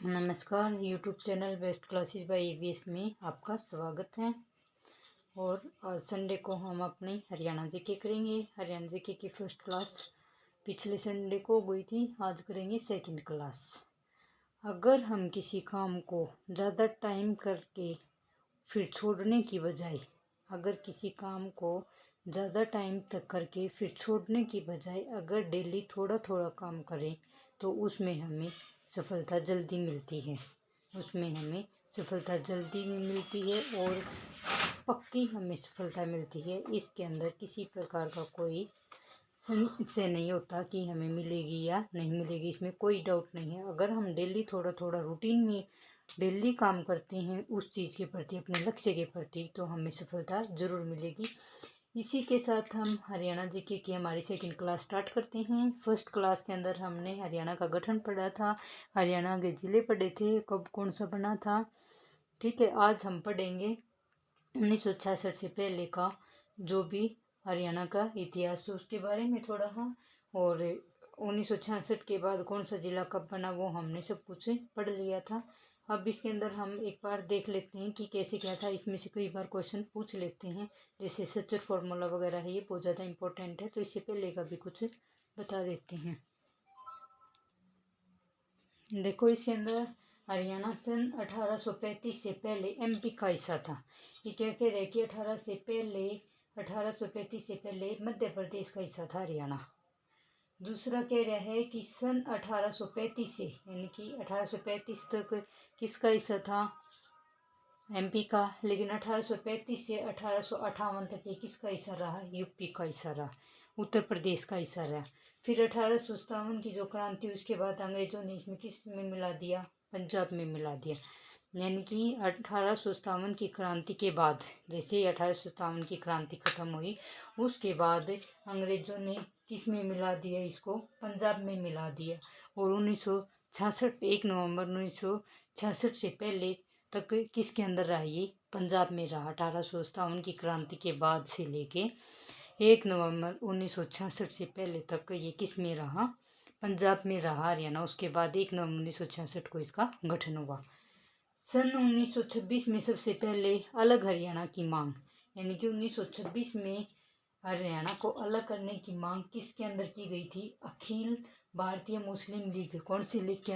नमस्कार। YouTube channel best classes bye EVS में आपका स्वागत है। और आज संडे को हम अपनी हरियाणा जीके करेंगे। हरियाणा जीके की फर्स्ट क्लास पिछले संडे को गई थी, आज करेंगे सेकंड क्लास। अगर हम किसी काम को ज़्यादा टाइम करके फिर छोड़ने की बजाय ज़्यादा टाइम तक करके फिर छोड़ने की बजाय अगर डेली थोड़ा थोड़ा काम करें तो उसमें हमें सफलता जल्दी मिलती है। और पक्की हमें सफलता मिलती है। इसके अंदर किसी प्रकार का कोई से नहीं होता कि हमें मिलेगी या नहीं मिलेगी, इसमें कोई डाउट नहीं है। अगर हम डेली थोड़ा थोड़ा रूटीन में डेली काम करते हैं उस चीज़ के प्रति, अपने लक्ष्य के प्रति, तो हमें सफलता ज़रूर मिलेगी। इसी के साथ हम हरियाणा जीके की हमारी सेकंड क्लास स्टार्ट करते हैं। फर्स्ट क्लास के अंदर हमने हरियाणा का गठन पढ़ा था, हरियाणा के ज़िले पढ़े थे, कब कौन सा बना था। ठीक है, आज हम पढ़ेंगे 1966 से पहले का जो भी हरियाणा का इतिहास है उसके बारे में थोड़ा हाँ। और 1966 के बाद कौन सा ज़िला कब बना वो हमने सब कुछ पढ़ लिया था। अब इसके अंदर हम एक बार देख लेते हैं कि कैसे क्या था। इसमें से कई बार क्वेश्चन पूछ लेते हैं, जैसे सचर फॉर्मूला वगैरह है, ये बहुत ज़्यादा इंपॉर्टेंट है, तो इससे पहले का भी कुछ बता देते हैं। देखो, इसके अंदर हरियाणा सन 1835 से पहले एमपी का हिस्सा था। ये क्या कह रहे हैं कि 1835 से पहले मध्य प्रदेश का हिस्सा था हरियाणा। दूसरा कह रहा है कि सन 1835 से, यानी कि 1835 तक किसका हिस्सा था, एमपी का। लेकिन 1835 से 1858 तक ये किसका हिस्सा रहा, यूपी का हिस्सा रहा, उत्तर प्रदेश का हिस्सा रहा। फिर 1857 की जो क्रांति, उसके बाद अंग्रेजों ने इसमें किस में मिला दिया, पंजाब में मिला दिया। यानी कि 1857 की क्रांति के बाद, जैसे ही 1857 की क्रांति खत्म हुई उसके बाद अंग्रेजों ने किस में मिला दिया, इसको पंजाब में मिला दिया। और 1966 1 नवंबर 1966 से पहले तक किसके अंदर रहा, ये पंजाब में रहा। 1857 की क्रांति के बाद से लेके 1 नवंबर 1966 से पहले तक ये किस में रहा, पंजाब में रहा हरियाणा। उसके बाद 1 नवंबर 1966 को इसका गठन हुआ। सन 1926 में सबसे पहले अलग हरियाणा की मांग, यानी कि 1926 में हरियाणा को अलग करने की मांग किसके अंदर की गई थी, अखिल भारतीय मुस्लिम लीग। कौन सी लीग के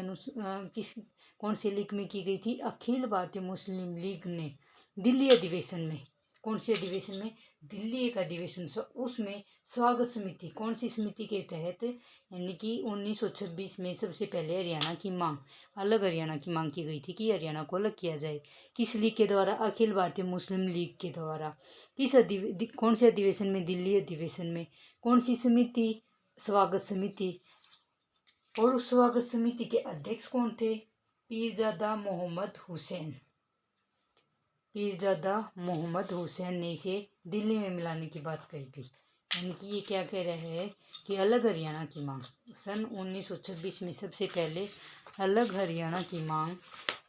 कौन सी लीग में की गई थी, अखिल भारतीय मुस्लिम लीग ने दिल्ली अधिवेशन में, कौन से अधिवेशन में, दिल्ली एक अधिवेशन उसमें स्वागत समिति, कौन सी समिति के तहत, यानी कि 1926 में सबसे पहले हरियाणा की मांग, अलग हरियाणा की मांग की गई थी कि हरियाणा को अलग किया जाए। किस लीग के द्वारा, अखिल भारतीय मुस्लिम लीग के द्वारा। कौन से अधिवेशन में, दिल्ली अधिवेशन में। कौन सी समिति, स्वागत समिति। और उस स्वागत समिति के अध्यक्ष कौन थे, पीरजादा मोहम्मद हुसैन। पीरजादा मोहम्मद हुसैन ने इसे दिल्ली में मिलाने की बात कही थी। यानी कि ये क्या कह रहे हैं कि अलग हरियाणा की मांग, सन 1926 में सबसे पहले अलग हरियाणा की मांग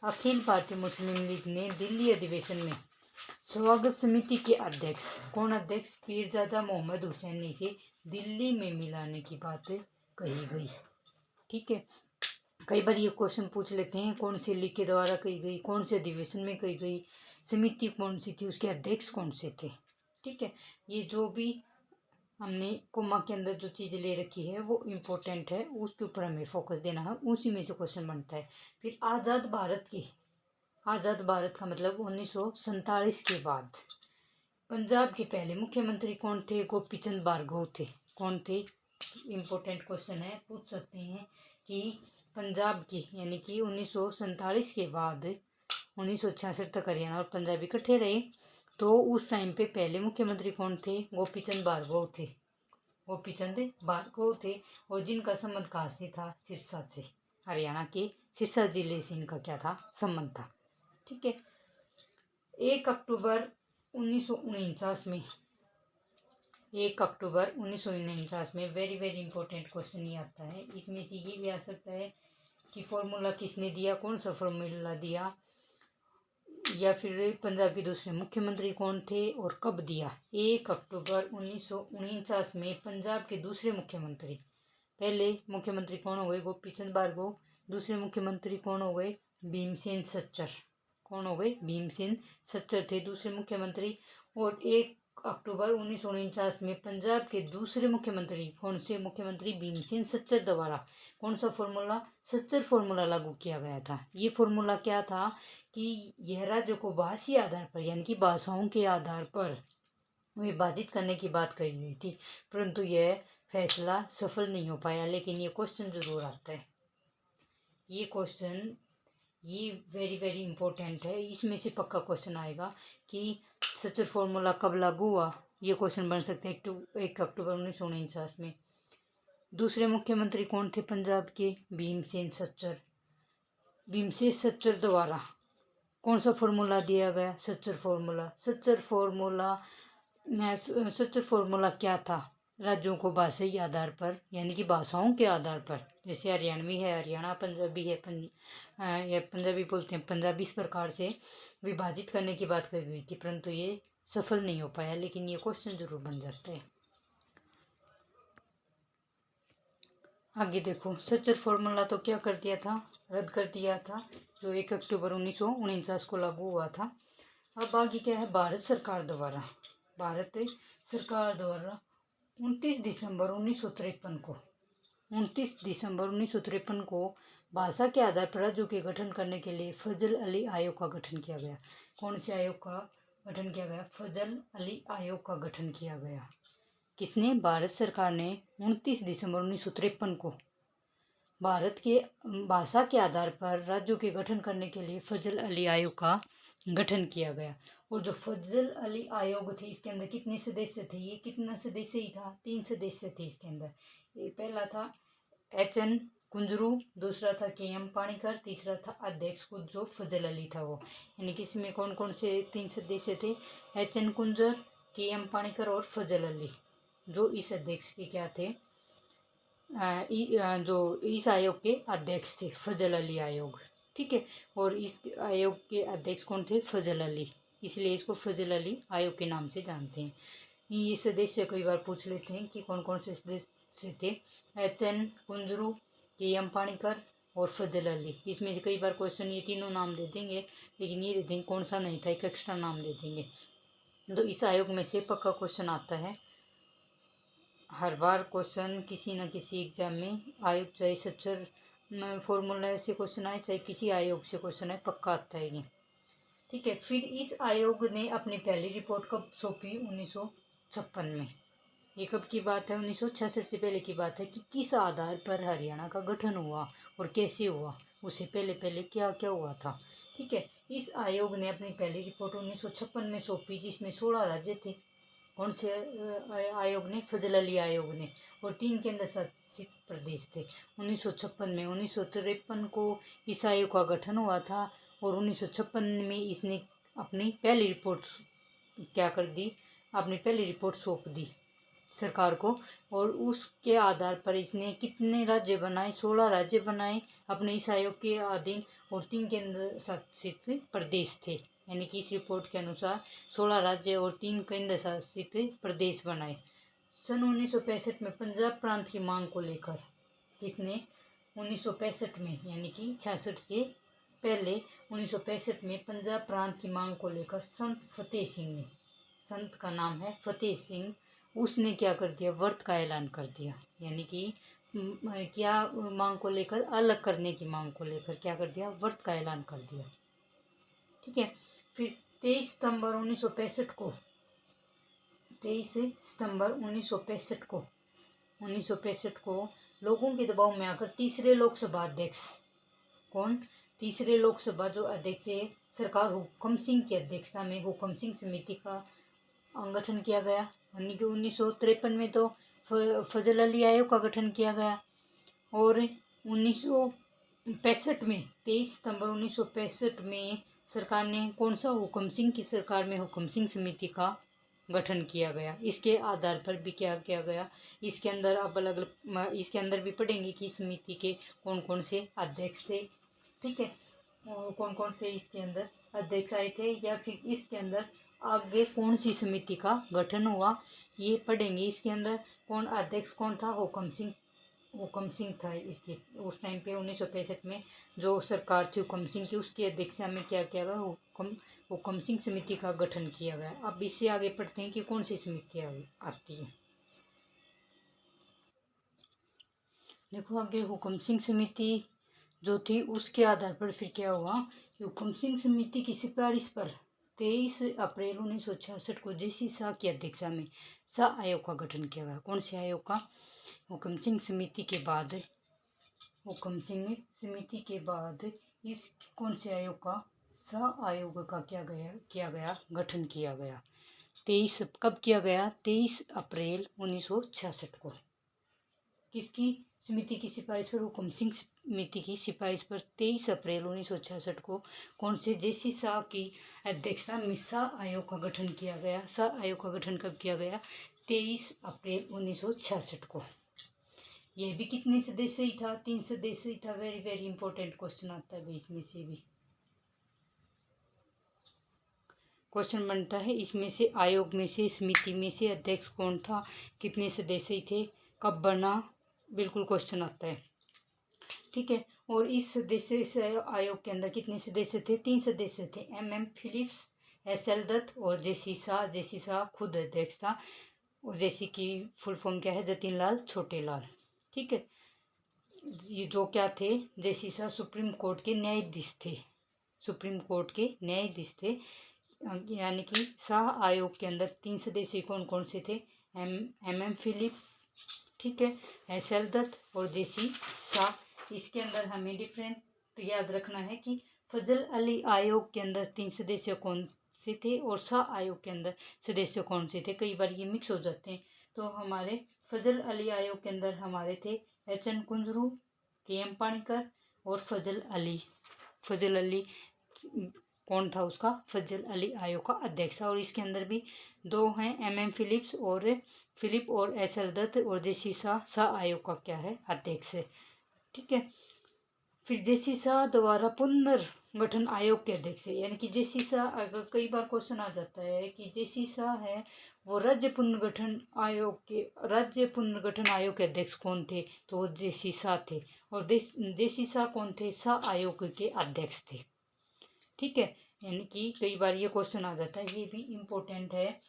अखिल भारतीय मुस्लिम लीग ने दिल्ली अधिवेशन में स्वागत समिति के अध्यक्ष, कौन अध्यक्ष, पीरजादा मोहम्मद हुसैन ने इसे दिल्ली में मिलाने की बात कही गई। ठीक है, कई बार ये क्वेश्चन पूछ लेते हैं, कौन से लीग के द्वारा कही गई, कौन से अधिवेशन में कही गई, समिति कौन सी थी, उसके अध्यक्ष कौन से थे। ठीक है, ये जो भी हमने कोमा के अंदर जो चीज़ ले रखी है वो इम्पोर्टेंट है, उसके ऊपर हमें फोकस देना है, उसी में से क्वेश्चन बनता है। फिर आज़ाद भारत का मतलब 1947 के बाद पंजाब के पहले मुख्यमंत्री कौन थे, गोपीचंद भार्गव थे। कौन थे, इम्पोर्टेंट क्वेश्चन है, पूछ सकते हैं कि पंजाब की, यानी कि 1947 के बाद 1966 तक हरियाणा और पंजाब इकट्ठे रहे, तो उस टाइम पे पहले मुख्यमंत्री कौन थे, गोपीचंद भार्गव थे। और जिनका संबंध कहाँ से था, सिरसा से, हरियाणा के सिरसा जिले से इनका क्या था, संबंध था। ठीक है, 1 अक्टूबर 1949 में, 1 अक्टूबर 1949 में वेरी वेरी इंपॉर्टेंट क्वेश्चन ये आता है। इसमें से ये भी आ सकता है कि फॉर्मूला किसने दिया, कौन सा फॉर्मूला दिया, या फिर पंजाब के दूसरे मुख्यमंत्री कौन थे और कब दिया। 1 अक्टूबर 1949 में पंजाब के दूसरे मुख्यमंत्री, पहले मुख्यमंत्री कौन हो गए, गोपीचंद भार्गव, दूसरे मुख्यमंत्री कौन हो गए? भीमसेन सच्चर। कौन हो गए? भीमसेन सच्चर थे दूसरे मुख्यमंत्री। और 1 अक्टूबर 1949 में पंजाब के दूसरे मुख्यमंत्री, कौन से मुख्यमंत्री? भीमसेन सच्चर द्वारा कौन सा फॉर्मूला? सच्चर फॉर्मूला लागू किया गया था। ये फॉर्मूला क्या था कि यह राज्यों को भाषी आधार पर यानी कि भाषाओं के आधार पर विभाजित करने की बात कही गई थी, परंतु यह फैसला सफल नहीं हो पाया। लेकिन ये क्वेश्चन जरूर आता है, ये क्वेश्चन ये वेरी वेरी इंपॉर्टेंट है, इसमें से पक्का क्वेश्चन आएगा कि सच्चर फॉर्मूला कब लागू हुआ। ये क्वेश्चन बन सकते हैं 1 अक्टूबर 1949 में। दूसरे मुख्यमंत्री कौन थे पंजाब के? भीमसेन सच्चर। भीमसेन सच्चर द्वारा कौन सा फॉर्मूला दिया गया? सच्चर फॉर्मूला। सच्चर फॉर्मूला क्या था? राज्यों को भाषाई आधार पर यानी कि भाषाओं के आधार पर, जैसे हरियाणवी है हरियाणा, पंजाबी है या पंजाबी बोलते हैं पंजाबी, इस प्रकार से विभाजित करने की बात कही गई थी, परंतु ये सफल नहीं हो पाया। लेकिन ये क्वेश्चन जरूर बन जाता है। आगे देखो, सच्चर फॉर्मूला तो क्या कर दिया था? रद्द कर दिया था, जो 1 अक्टूबर 1949 को लागू हुआ था। अब आगे क्या है? भारत सरकार द्वारा 29 दिसंबर 1953 को भाषा के आधार पर राज्यों के गठन करने के लिए फजल अली आयोग का गठन किया गया। कौन से आयोग का गठन किया गया? फजल अली आयोग का गठन किया गया। किसने? भारत सरकार ने 29 दिसंबर 1953 को भारत के भाषा के आधार पर राज्यों के गठन करने के लिए फजल अली आयोग का गठन किया गया। और जो फजल अली आयोग थे, इसके अंदर कितने सदस्य थे? ये कितना सदस्य ही था? 3 सदस्य थे इसके अंदर। ये पहला था HN कुंजरू, दूसरा था KM पाणिकर, तीसरा था अध्यक्ष खुद जो फजल अली था वो। यानी कि इसमें कौन कौन से 3 सदस्य थे? HN कुंजर, KM पाणिकर और फजल अली, जो इस अध्यक्ष के क्या थे? जो इस आयोग के अध्यक्ष थे, फजल अली आयोग। ठीक है, और इस आयोग के अध्यक्ष कौन थे? फजल अली, इसलिए इसको फजल अली आयोग के नाम से जानते हैं। ये सदस्य कई बार पूछ लेते हैं कि कौन कौन से सदस्य थे। HN कुंजरू, KM पाणिकर और फजल अली। इसमें से कई बार क्वेश्चन ये तीनों नाम दे देंगे, लेकिन ये दे देंगे कौन सा नहीं था, एक एक्स्ट्रा नाम दे देंगे। तो इस आयोग में से पक्का क्वेश्चन आता है हर बार। क्वेश्चन किसी न किसी एग्जाम में आयोग, चाहे सच्चर फॉर्मूला से क्वेश्चन आए, चाहे किसी आयोग से क्वेश्चन आए, पक्का आता है ये। ठीक है, फिर इस आयोग ने अपनी पहली रिपोर्ट कब सौंपी? 1956 में। ये कब की बात है? 1966 से पहले की बात है कि किस आधार पर हरियाणा का गठन हुआ और कैसे हुआ, उससे पहले पहले क्या क्या हुआ था। ठीक है, इस आयोग ने अपनी पहली रिपोर्ट 1956 में सौंपी, जिसमें 16 राज्य थे। कौन से आयोग ने? फजल अली आयोग ने। और 3 केंद्र शासित प्रदेश थे। 1956 में 1953 को इस आयोग का गठन हुआ था और 1956 में इसने अपनी पहली रिपोर्ट क्या कर दी? अपनी पहली रिपोर्ट सौंप दी सरकार को। और उसके आधार पर इसने कितने राज्य बनाए? 16 राज्य बनाए अपने इस आयोग के अधीन, और 3 केंद्र शासित प्रदेश थे। यानी कि इस रिपोर्ट के अनुसार 16 राज्य और 3 केंद्र शासित प्रदेश बनाए। सन 1965 में पंजाब प्रांत की मांग को लेकर किसने? 1965 में, यानी कि 66 से पहले 1965 में पंजाब प्रांत की मांग को लेकर संत फतेह सिंह ने, संत का नाम है फतेह सिंह, उसने क्या कर दिया? व्रत का ऐलान कर दिया। यानी कि क्या मांग को लेकर? अलग करने की मांग को लेकर क्या कर दिया? व्रत का ऐलान कर दिया। ठीक है, फिर 23 सितंबर 1965 को 1965 को लोगों के दबाव में आकर तीसरे लोकसभा अध्यक्ष, कौन? तीसरे लोकसभा जो अध्यक्ष है, सरकार हुक्म सिंह की अध्यक्षता में हुक्म सिंह समिति का गठन किया गया। 1953 में तो फजल अली आयोग का गठन किया गया। और 1965 में 23 सितंबर 1965 में सरकार ने कौन सा? हुक्म सिंह की सरकार में हुक्म सिंह समिति का गठन किया गया। इसके आधार पर भी क्या किया गया? इसके अंदर अब अलग अलग, इसके अंदर भी पढ़ेंगे कि समिति के कौन कौन से अध्यक्ष थे। ठीक है, कौन कौन से इसके अंदर अध्यक्ष आए थे, या फिर इसके अंदर आगे कौन सी समिति का गठन हुआ, ये पढ़ेंगे। इसके अंदर कौन अध्यक्ष कौन था? हुक्म सिंह हुकम सिंह था इसकी उस टाइम पे 1965 में जो सरकार थी हुकम सिंह की, उसकी अध्यक्षता में क्या किया गया, हुकम सिंह समिति का गठन किया गया। अब इससे आगे पढ़ते हैं कि कौन सी समिति आती है। देखो आगे हुकम सिंह समिति जो थी उसके आधार पर फिर क्या हुआ, हुकम सिंह समिति की सिफारिश पर 23 अप्रैल 1966 को जेसी शाह की अध्यक्षता में शाह आयोग का गठन किया गया। कौन से आयोग का? हुकम सिंह समिति के बाद इस कौन से आयोग का? शाह आयोग का किया गया गठन किया गया। 23 कब किया गया? 23 अप्रैल 1966 को। किसकी समिति की सिफारिश पर? हुकम सिंह समिति की सिफारिश पर 23 अप्रैल 1966 को कौन से जेसी शाह की अध्यक्षता में शाह आयोग का गठन किया गया। शाह आयोग का गठन कब किया गया? 23 अप्रैल 1966 को। यह भी कितने सदस्य ही था? 3 सदस्य ही था। वेरी वेरी इंपॉर्टेंट क्वेश्चन आता है बीच में से भी क्वेश्चन बनता है। इसमें से आयोग में से समिति में से अध्यक्ष कौन था, कितने सदस्य थे, कब बना, बिल्कुल क्वेश्चन आता है। ठीक है। और इस सदस्य आयोग के अंदर कितने सदस्य थे? 3 सदस्य थे, MM फिलिप्स, SL दत्त और जेसी शाह। जेसी शाह खुद अध्यक्ष था और जेसी की फुल फॉर्म क्या है? जतिन लाल छोटेलाल। ठीक है। ये जो क्या थे? जेसी शाह सुप्रीम कोर्ट के न्यायाधीश थे। सुप्रीम कोर्ट के न्यायाधीश थे। यानी कि शाह आयोग के अंदर 3 सदस्य कौन कौन से थे? MM फिलिप, ठीक है, SL दत्त और जेसी शाह। इसके अंदर हमें डिफरेंट याद रखना है कि फजल अली आयोग के अंदर 3 सदस्य कौन से थे और शाह आयोग के अंदर सदस्य कौन से थे। कई बार ये मिक्स हो जाते हैं। तो हमारे फजल अली आयोग के अंदर हमारे थे HN कुंजरू, KM पाणिकर और फजल अली कौन था उसका? फजल अली आयोग का अध्यक्ष। और इसके अंदर भी 2 हैं, MM फिलिप और SL दत्त और जेसी शाह आयोग का क्या है? अध्यक्ष है। ठीक है। फिर जेसी शाह द्वारा पुनर्गठन आयोग के अध्यक्ष है। यानी कि जेसी शाह, अगर कई बार क्वेश्चन आ जाता है कि जेसी शाह है वो राज्य पुनर्गठन आयोग के अध्यक्ष कौन थे? तो वो जेसी शाह थे। और जेसी शाह कौन थे? शाह आयोग के अध्यक्ष थे। ठीक है। यानी कि कई बार ये क्वेश्चन आ जाता है, ये भी इम्पोर्टेंट है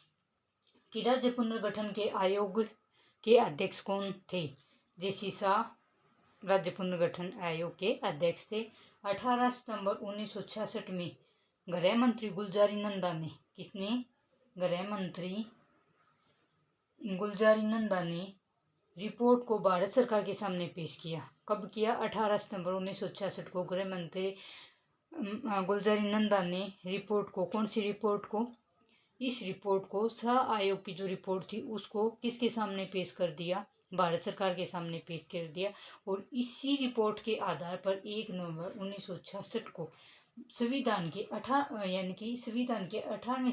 कि राज्य पुनर्गठन के आयोग के अध्यक्ष कौन थे? जेसी शाह राज्य पुनर्गठन आयोग के अध्यक्ष थे। 18 सितंबर 1966 में गृह मंत्री गुलजारी नंदा ने, किसने? गृह मंत्री गुलजारी नंदा ने रिपोर्ट को भारत सरकार के सामने पेश किया। कब किया? 18 सितंबर 1966 को गृह मंत्री गुलजारी नंदा ने रिपोर्ट को, कौन सी रिपोर्ट को? इस रिपोर्ट को, शाह आयोग की जो रिपोर्ट थी उसको किसके सामने पेश कर दिया? भारत सरकार के सामने पेश कर दिया। और इसी रिपोर्ट के आधार पर 1 नवंबर 1966 को संविधान के 18वें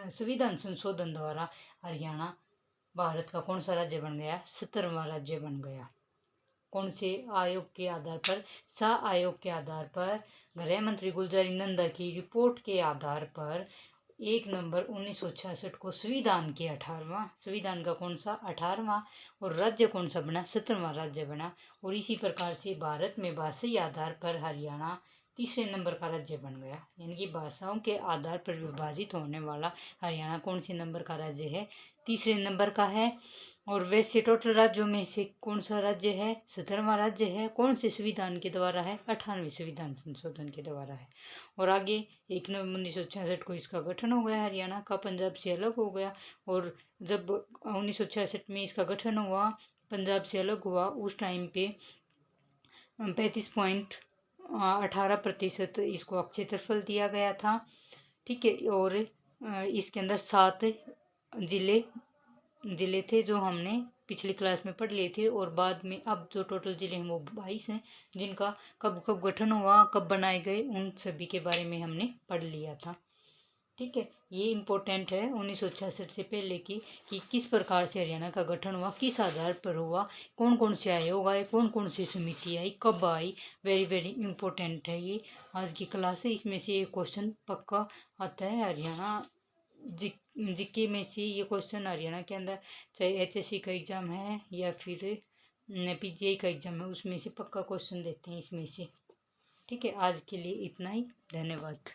संविधान संशोधन द्वारा हरियाणा भारत का कौन सा राज्य बन गया? 17वां राज्य बन गया। कौन से आयोग के आधार पर? शाह आयोग के आधार पर, गृह मंत्री गुलजारी नंदा की रिपोर्ट के आधार पर 1 नवंबर 1966 को संविधान का कौन सा? 18वां और राज्य कौन सा बना? 17वां राज्य बना। और इसी प्रकार से भारत में भाषाई आधार पर हरियाणा तीसरे नंबर का राज्य बन गया। यानी कि भाषाओं के आधार पर विभाजित होने वाला हरियाणा कौन से नंबर का राज्य है? तीसरे नंबर का है। और वैसे टोटल राज्यों में से कौन सा राज्य है? 17वां राज्य है। कौन से संविधान के द्वारा है? 98वें संविधान संशोधन के द्वारा है। और आगे 1 नवंबर 1966 को इसका गठन हो गया, हरियाणा का पंजाब से अलग हो गया। और जब 1966 में इसका गठन हुआ, पंजाब से अलग हुआ, उस टाइम पे 35.18% इसको क्षेत्रफल दिया गया था। ठीक है। और इसके अंदर 7 जिले थे जो हमने पिछली क्लास में पढ़ लिए थे। और बाद में अब जो टोटल जिले हैं वो 22 हैं, जिनका कब कब गठन हुआ, कब बनाए गए, उन सभी के बारे में हमने पढ़ लिया था। ठीक है। ये इम्पोर्टेंट है 1966 से पहले की कि किस प्रकार से हरियाणा का गठन हुआ, किस आधार पर हुआ, कौन कौन से आयोग आए, कौन कौन सी समिति आई, कब आई। वेरी वेरी इम्पोर्टेंट है ये आज की क्लास है। इसमें से एक क्वेश्चन पक्का आता है हरियाणा जीके में से। ये क्वेश्चन हरियाणा के अंदर चाहे HSC का एग्ज़ाम है या फिर पीजीआई का एग्ज़ाम है उसमें से पक्का क्वेश्चन देते हैं इसमें से। ठीक है, आज के लिए इतना ही। धन्यवाद।